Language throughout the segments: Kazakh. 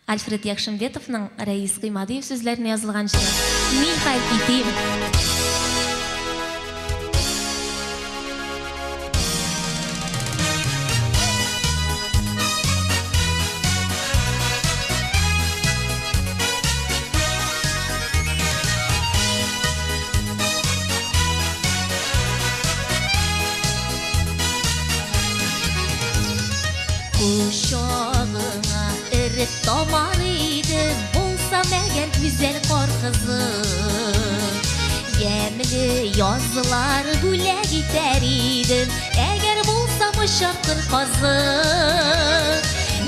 Альфред Якшымбетовның Раис Гыймадиев сөзләренә язылган җыр. Михаил Китим. Kuşağına ırık damarıydı, bulsam eğer güzel kor kızı. Yemli yazılar güle gideriydim, eğer bulsam uşaktır kazı.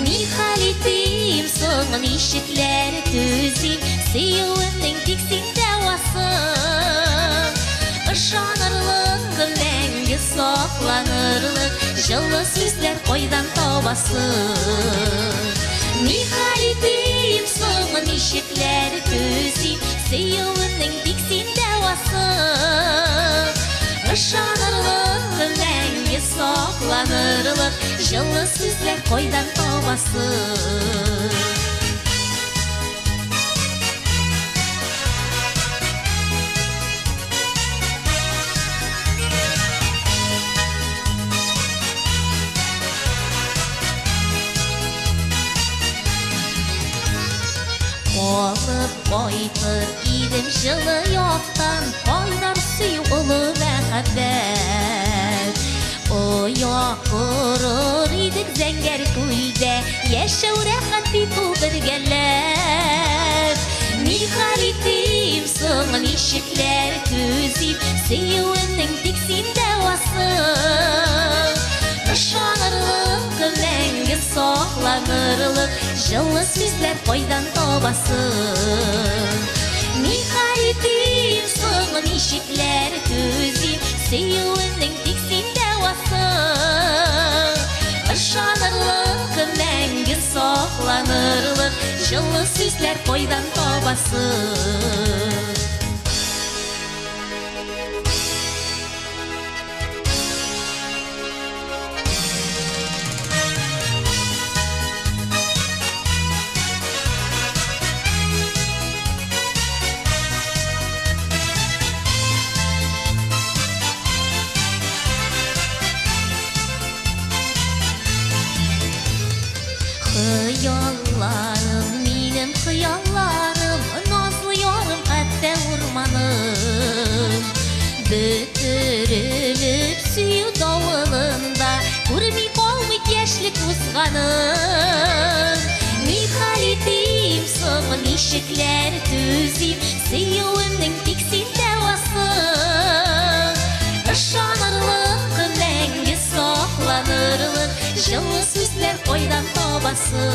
Nihalitim soğun işikler tüzim, siyuğunun tiksin devası. Işanırlık mengi saklanırlık, жылы сөздер қойдан табасы. Нихалитим соңын ишеклер төзим, сүйеуінің тексин дәвасы. Ышанырлық мәңгі сақланырлық, жылы сөздер қойдан табасы. Olып қайтыр идім жылы яқтан, қайнар сүй ұлы мәхәббәт. Ояқ ұрыр идік зәңгәр көлдә, яшәу рәхәт бит ул бергәләп. Нихалитим соңын ишекләр төзим, сөюенең тиксин дәвасы. Ышанырлык мәңге сакланырлык, жылы сүзләр кайдан табасы. Нихалитим соңын ишекләр төзим, сөюенең тиксин дәвасы. Ышанырлык мәңге сакланырлык, жылы сүзләр кайдан табасы. Хыялларым, минем хыялларым, назлы ярым хәтта урманым. Бөтерелеп сөю давылында, күрми калмый яшьлек узганым. Нихалитим соңын ишекләр төзим, сөюемнең тиксин дәвасы. Ышанырлык мәңге сакланырлык, жылы сүзләр кайдан табасы.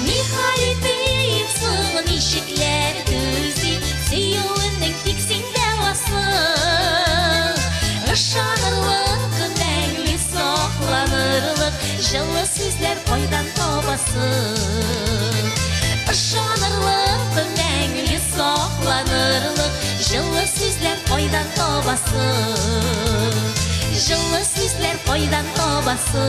Нихалитим соңын ишекләр төзим, сөюемнең тиксин дәвасы. Ышанырлык мәңге сакланырлык, жылы сүзләр кайдан табасы. Ышанырлык мәңге сакланырлык, жылы сүзләр кайдан табасы. Жылы сүзләр кайдан табасы.